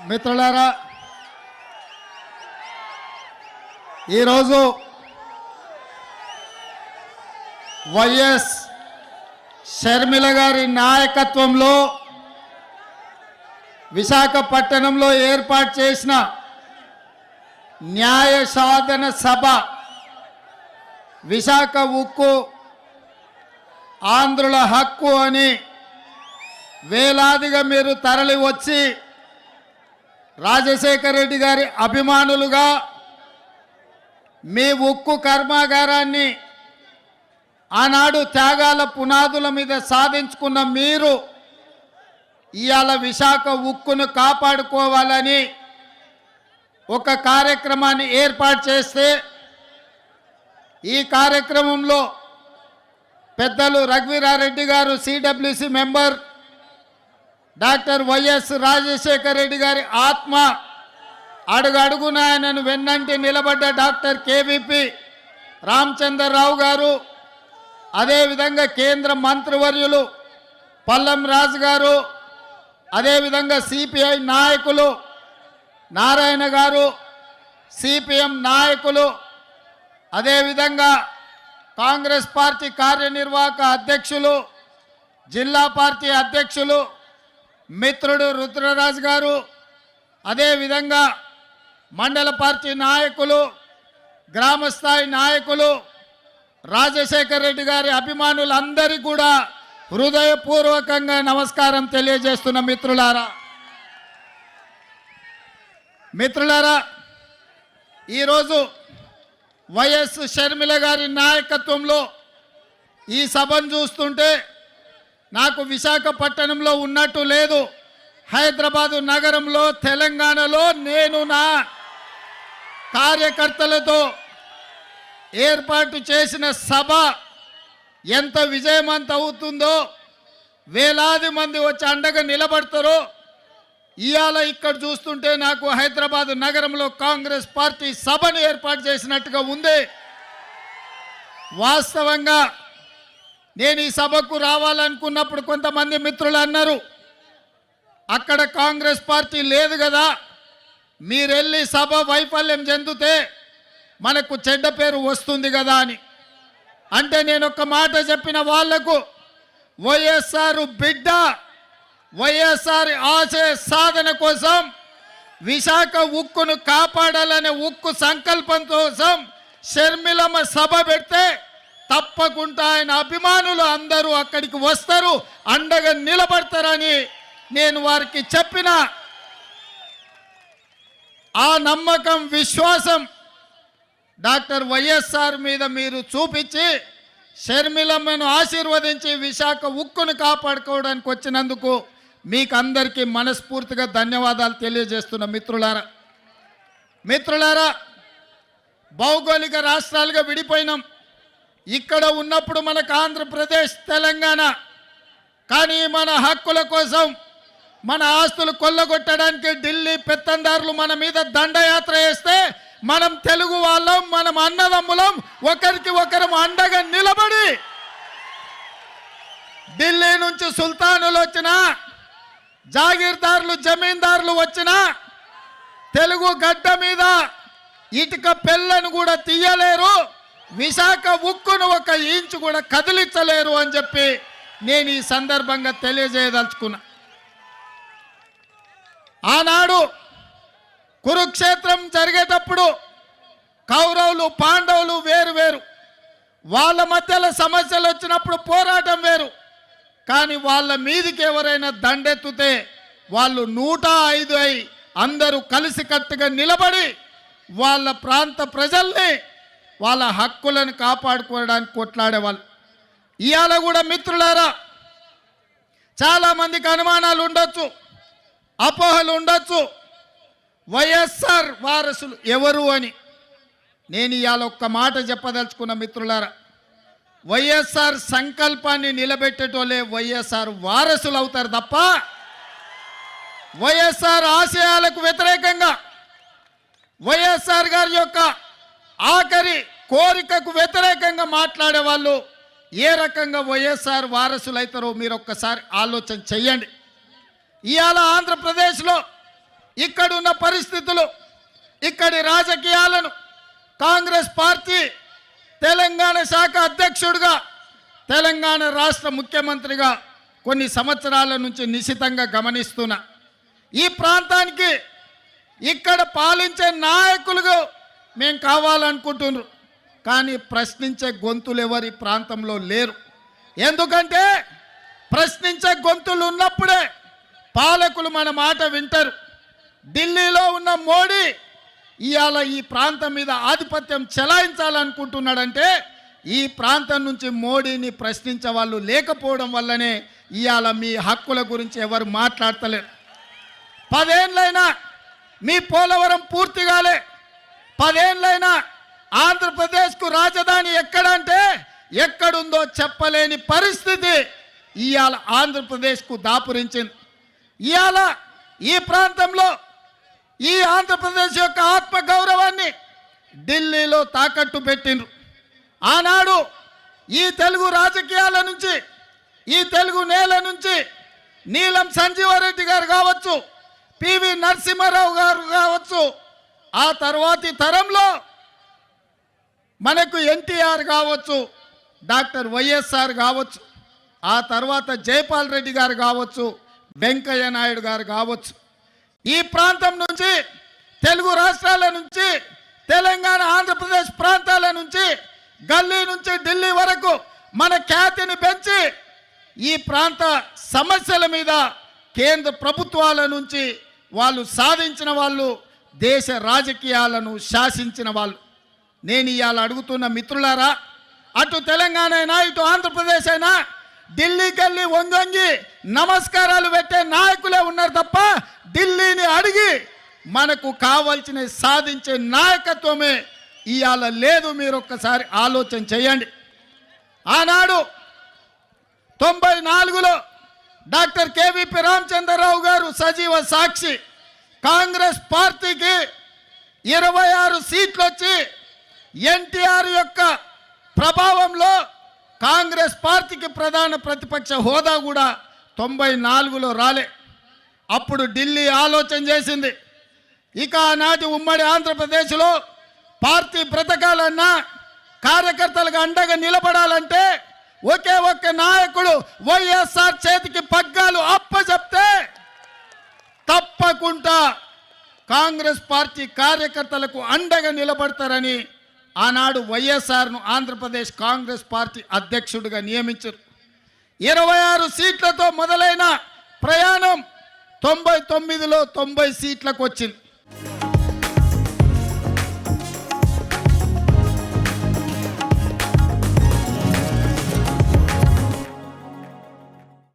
మిత్రులారా, ఈరోజు వైఎస్ షర్మిల గారి నాయకత్వంలో విశాఖపట్నంలో ఏర్పాటు చేసిన న్యాయ సాధన సభ, విశాఖ ఉక్కు ఆంధ్రుల హక్కు అని వేలాదిగా మీరు తరలి వచ్చి రాజశేఖర రెడ్డి గారి అభిమానులుగా మీ ఉక్కు కర్మాగారాన్ని ఆనాడు త్యాగాల పునాదుల మీద సాధించుకున్న మీరు ఇవాళ విశాఖ ఉక్కును కాపాడుకోవాలని ఒక కార్యక్రమాన్ని ఏర్పాటు చేస్తే, ఈ కార్యక్రమంలో పెద్దలు రఘువీరారెడ్డి గారు CWC member, doctor YS Rajasekhara Reddy గారి ఆత్మ అడుగడుగున ఆయనను వెన్నంటి నిలబడ్డ డాక్టర్ కేవీపీ రామచంద్రరావు గారు, అదేవిధంగా కేంద్ర మంత్రివర్యులు పల్లం రాజు గారు, అదేవిధంగా సిపిఐ నాయకులు నారాయణ గారు, సిపిఎం నాయకులు, అదేవిధంగా కాంగ్రెస్ పార్టీ కార్యనిర్వాహక అధ్యక్షులు, జిల్లా పార్టీ అధ్యక్షులు మిత్రుడు రుద్రరాజు గారు, అదేవిధంగా మండల పార్టీ నాయకులు, గ్రామస్థాయి నాయకులు, రాజశేఖర రెడ్డి గారి అభిమానులందరికీ కూడా హృదయపూర్వకంగా నమస్కారం తెలియజేస్తున్న మిత్రులారా, ఈరోజు వైఎస్ షర్మిల గారి నాయకత్వంలో ఈ సభను చూస్తుంటే నాకు విశాఖపట్నంలో ఉన్నట్టు లేదు. హైదరాబాదు నగరంలో, తెలంగాణలో నేను నా కార్యకర్తలతో ఏర్పాటు చేసిన సభ ఎంత విజయవంతం అవుతుందో, వేలాది మంది వచ్చి అండగా నిలబడతారో ఇవాళ ఇక్కడ చూస్తుంటే నాకు హైదరాబాదు నగరంలో కాంగ్రెస్ పార్టీ సభను ఏర్పాటు చేసినట్టుగా ఉంది. వాస్తవంగా నేను ఈ సభకు రావాలనుకున్నప్పుడు కొంతమంది మిత్రులు అన్నారు, అక్కడ కాంగ్రెస్ పార్టీ లేదు కదా, మీరెళ్ళి సభ వైఫల్యం చెందితే మనకు చెడ్డ పేరు వస్తుంది కదా అని. అంటే నేను ఒక మాట చెప్పిన వాళ్లకు, వైఎస్ఆర్ బిడ్డ, వైఎస్ఆర్ ఆశయ సాధన కోసం, విశాఖ ఉక్కును కాపాడాలనే ఉక్కు సంకల్పం కోసం షర్మిలమ్మ సభ పెడితే తప్పకుండా ఆయన అభిమానులు అందరూ అక్కడికి వస్తారు, అండగా నిలబడతారని నేను వారికి చెప్పిన ఆ నమ్మకం, విశ్వాసం డాక్టర్ వైఎస్ఆర్ మీద మీరు చూపించి షర్మిలమ్మను ఆశీర్వదించి విశాఖ ఉక్కును కాపాడుకోవడానికి వచ్చినందుకు మీకు అందరికీ మనస్ఫూర్తిగా ధన్యవాదాలు తెలియజేస్తున్న మిత్రులారా, భౌగోళిక రాష్ట్రాలుగా విడిపోయినాం. ఇక్కడ ఉన్నప్పుడు మనకు ఆంధ్రప్రదేశ్, తెలంగాణ, కానీ మన హక్కుల కోసం, మన ఆస్తులు కొల్లగొట్టడానికి ఢిల్లీ పెత్తందారులు మన మీద దండయాత్ర చేస్తే మనం తెలుగు వాళ్ళం, మనం అన్నదమ్ములం, ఒకరికి ఒకరం అండగా నిలబడి ఢిల్లీ నుంచి సుల్తానులు వచ్చినా, జాగీర్దారులు, జమీందారులు వచ్చినా తెలుగు గడ్డ మీద ఇటుక పెళ్ళను కూడా తీయలేరు, విశాఖ ఉక్కును ఒక ఇంచు కూడా కదిలించలేరు అని చెప్పి నేను ఈ సందర్భంగా తెలియజేయదలుచుకున్నా. ఆనాడు కురుక్షేత్రం జరిగేటప్పుడు కౌరవులు, పాండవులు వేరు వేరు, వాళ్ళ మధ్యలో సమస్యలు వచ్చినప్పుడు పోరాటం వేరు. కానీ వాళ్ళ మీదికి ఎవరైనా దండెత్తుతే వాళ్ళు 105 అయి అందరూ కలిసికట్టుగా నిలబడి వాళ్ళ ప్రాంత ప్రజల్ని, వాళ్ళ హక్కులను కాపాడుకోవడానికి కొట్లాడేవాళ్ళు. ఇవాళ కూడా మిత్రులారా, చాలామందికి అనుమానాలు ఉండొచ్చు, అపోహలు ఉండొచ్చు, వైఎస్ఆర్ వారసులు ఎవరు అని. నేను ఇవాళ ఒక్క మాట చెప్పదలుచుకున్న మిత్రులారా, వైఎస్ఆర్ సంకల్పాన్ని నిలబెట్టేటోళ్ళే వైఎస్ఆర్ వారసులు అవుతారు తప్ప వైఎస్ఆర్ ఆశయాలకు వ్యతిరేకంగా, వైఎస్ఆర్ గారి యొక్క ఆఖరి కోరికకు వ్యతిరేకంగా మాట్లాడే వాళ్ళు ఏ రకంగా వైఎస్ఆర్ వారసులు అవుతారో మీరు ఒక్కసారి ఆలోచన చెయ్యండి. ఇవాళ ఆంధ్రప్రదేశ్లో ఇక్కడున్న పరిస్థితులు, ఇక్కడి రాజకీయాలను కాంగ్రెస్ పార్టీ తెలంగాణ శాఖ అధ్యక్షుడిగా, తెలంగాణ రాష్ట్ర ముఖ్యమంత్రిగా కొన్ని సంవత్సరాల నుంచి నిశితంగా గమనిస్తున్నా. ఈ ప్రాంతానికి ఇక్కడ పాలించే నాయకులుగా మేము కావాలనుకుంటున్నారు. కానీ ప్రశ్నించే గొంతులు ఎవరి ప్రాంతంలో లేరు. ఎందుకంటే ప్రశ్నించే గొంతులు ఉన్నప్పుడే పాలకులు మన మాట వింటారు. ఢిల్లీలో ఉన్న మోడీ ఇవాళ ఈ ప్రాంతం మీద ఆధిపత్యం చెలాయించాలనుకుంటున్నాడంటే ఈ ప్రాంతం నుంచి మోడీని ప్రశ్నించే వాళ్ళు లేకపోవడం వల్లనే ఇవాళ మీ హక్కుల గురించి ఎవరు మాట్లాడతలేరు. 10 ఏళ్ళైనా మీ పోలవరం పూర్తి కాలే. 10 ఏళ్ళైనా ఆంధ్రప్రదేశ్కు రాజధాని ఎక్కడంటే ఎక్కడుందో చెప్పలేని పరిస్థితి ఇవాళ ఆంధ్రప్రదేశ్కు దాపురించింది. ఇవాళ ఈ ప్రాంతంలో ఈ ఆంధ్రప్రదేశ్ యొక్క ఆత్మగౌరవాన్ని ఢిల్లీలో తాకట్టు పెట్టిండ్రు. ఆనాడు ఈ తెలుగు రాజకీయాల నుంచి, ఈ తెలుగు నేల నుంచి నీలం సంజీవారెడ్డి గారు కావచ్చు, పివి నరసింహారావు గారు కావచ్చు, ఆ తర్వాతి తరంలో మనకు ఎన్టీఆర్ కావచ్చు, డాక్టర్ వైఎస్ఆర్ కావచ్చు, ఆ తర్వాత జైపాల్ రెడ్డి గారు కావచ్చు, వెంకయ్య నాయుడు గారు కావచ్చు, ఈ ప్రాంతం నుంచి తెలుగు రాష్ట్రాల నుంచి తెలంగాణ ఆంధ్రప్రదేశ్ ప్రాంతాల నుంచి గల్లీ నుంచి ఢిల్లీ వరకు మన ఖ్యాతిని పెంచి ఈ ప్రాంత సమస్యల మీద కేంద్ర ప్రభుత్వాల నుంచి వాళ్ళు సాధించిన వాళ్ళు, దేశ రాజకీయాలను శాసించిన వాళ్ళు. నేను ఇవాళ అడుగుతున్న మిత్రులారా, అటు తెలంగాణ అయినా ఇటు ఆంధ్రప్రదేశ్ అయినా ఢిల్లీకి వెళ్ళి వంగి నమస్కారాలు పెట్టే నాయకులే ఉన్నారు తప్ప ఢిల్లీని అడిగి మనకు కావాల్సిన సాధించే నాయకత్వమే ఇవాళ లేదు. మీరు ఒక్కసారి ఆలోచన చేయండి. ఆనాడు 94లో డాక్టర్ కేవీపీ రామచంద్రరావు గారు సజీవ సాక్షి. కాంగ్రెస్ పార్టీకి 26 సీట్లు వచ్చి ఎన్టీఆర్ యొక్క ప్రభావంలో కాంగ్రెస్ పార్టీకి ప్రధాన ప్రతిపక్ష హోదా కూడా 94లో రాలే. అప్పుడు ఢిల్లీ ఆలోచన చేసింది, ఇక ఆనాటి ఉమ్మడి ఆంధ్రప్రదేశ్లో పార్టీ బ్రతకాలన్నా, కార్యకర్తలకు అండగా నిలబడాలంటే ఒకే ఒక్క నాయకుడు వైఎస్ఆర్ చేతికి పగ్గాలు అప్పచెప్తే తప్పకుండా కాంగ్రెస్ పార్టీ కార్యకర్తలకు అండగా నిలబడతారని ఆనాడు వైఎస్ఆర్ను ఆంధ్రప్రదేశ్ కాంగ్రెస్ పార్టీ అధ్యక్షుడిగా నియమించారు. 26 సీట్లతో మొదలైన ప్రయాణం 99లో 90 సీట్లకు వచ్చింది.